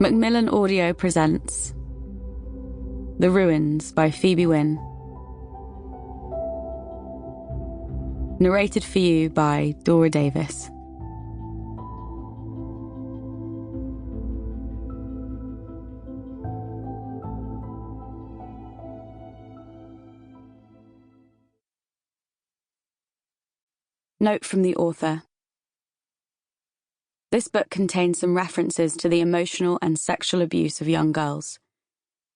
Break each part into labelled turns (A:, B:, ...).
A: Macmillan Audio presents The Ruins by Phoebe Wynne. Narrated for you by Dora Davis. Note from the author. This book contains some references to the emotional and sexual abuse of young girls.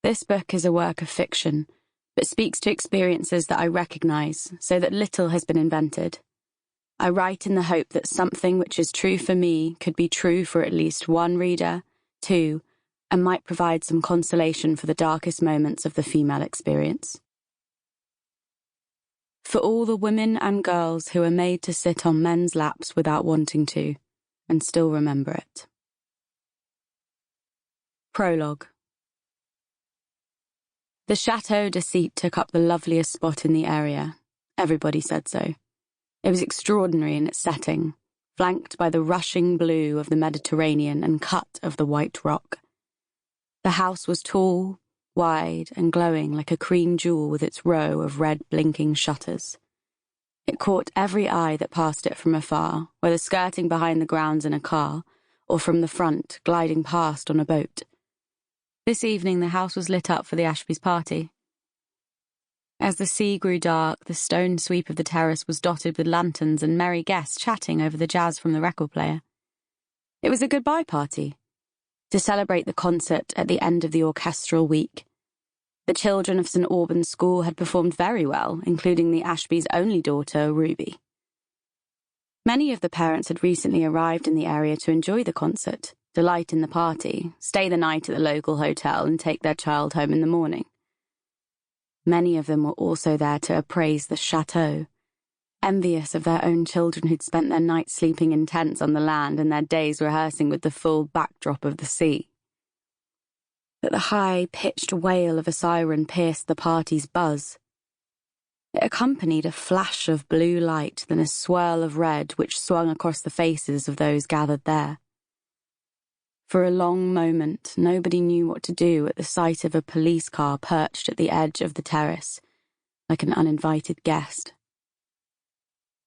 A: This book is a work of fiction, but speaks to experiences that I recognise, so that little has been invented. I write in the hope that something which is true for me could be true for at least one reader, two, and might provide some consolation for the darkest moments of the female experience. For all the women and girls who are made to sit on men's laps without wanting to, and still remember it. Prologue. The Chateau de Sètes took up the loveliest spot in the area. Everybody said so. It was extraordinary in its setting, flanked by the rushing blue of the Mediterranean and cut of the white rock. The house was tall, wide, and glowing like a cream jewel with its row of red blinking shutters. It caught every eye that passed it from afar, whether skirting behind the grounds in a car, or from the front, gliding past on a boat. This evening the house was lit up for the Ashby's party. As the sea grew dark, the stone sweep of the terrace was dotted with lanterns and merry guests chatting over the jazz from the record player. It was a goodbye party, to celebrate the concert at the end of the orchestral week. The children of St. Albans School had performed very well, including the Ashby's only daughter, Ruby. Many of the parents had recently arrived in the area to enjoy the concert, delight in the party, stay the night at the local hotel and take their child home in the morning. Many of them were also there to appraise the Chateau, envious of their own children who'd spent their nights sleeping in tents on the land and their days rehearsing with the full backdrop of the sea. But the high-pitched wail of a siren pierced the party's buzz. It accompanied a flash of blue light, then a swirl of red which swung across the faces of those gathered there. For a long moment, nobody knew what to do at the sight of a police car perched at the edge of the terrace, like an uninvited guest.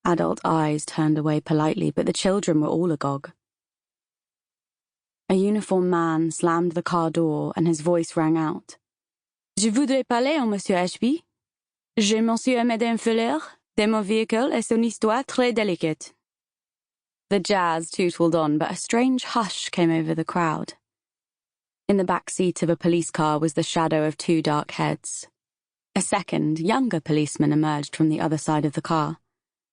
A: Adult eyes turned away politely, but the children were all agog. A uniformed man slammed the car door and his voice rang out. Je voudrais parler à Monsieur Ashby. J'ai Monsieur et Madame Fuller de mon véhicule et son histoire très délicate. The jazz tootled on, but a strange hush came over the crowd. In the back seat of a police car was the shadow of two dark heads. A second, younger policeman emerged from the other side of the car.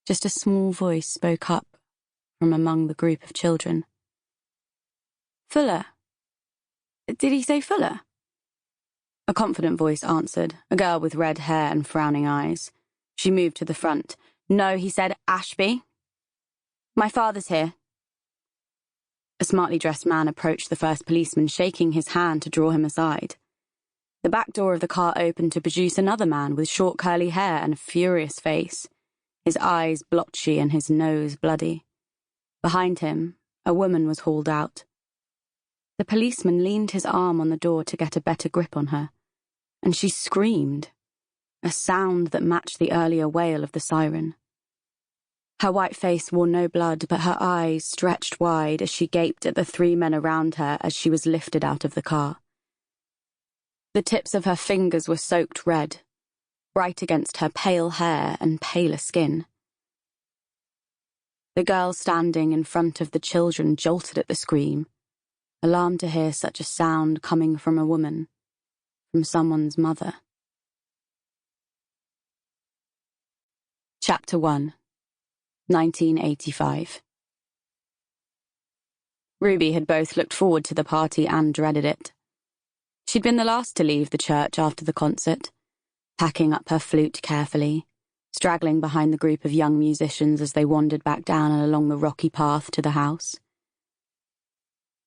A: Just a small voice spoke up from among the group of children. Fuller. Did he say Fuller? A confident voice answered, a girl with red hair and frowning eyes. She moved to the front. No, he said, Ashby. My father's here. A smartly dressed man approached the first policeman, shaking his hand to draw him aside. The back door of the car opened to produce another man with short curly hair and a furious face, his eyes blotchy and his nose bloody. Behind him, a woman was hauled out. The policeman leaned his arm on the door to get a better grip on her, and she screamed, a sound that matched the earlier wail of the siren. Her white face wore no blood, but her eyes stretched wide as she gaped at the three men around her as she was lifted out of the car. The tips of her fingers were soaked red, bright against her pale hair and paler skin. The girl standing in front of the children jolted at the scream, alarmed to hear such a sound coming from a woman, from someone's mother. Chapter 1, 1985. Ruby had both looked forward to the party and dreaded it. She'd been the last to leave the church after the concert, packing up her flute carefully, straggling behind the group of young musicians as they wandered back down and along the rocky path to the house.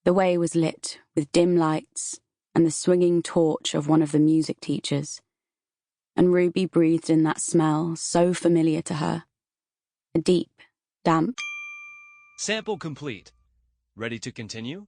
A: The way was lit with dim lights and the swinging torch of one of the music teachers, and Ruby breathed in that smell so familiar to her, a deep, damp.
B: Sample complete. Ready to continue?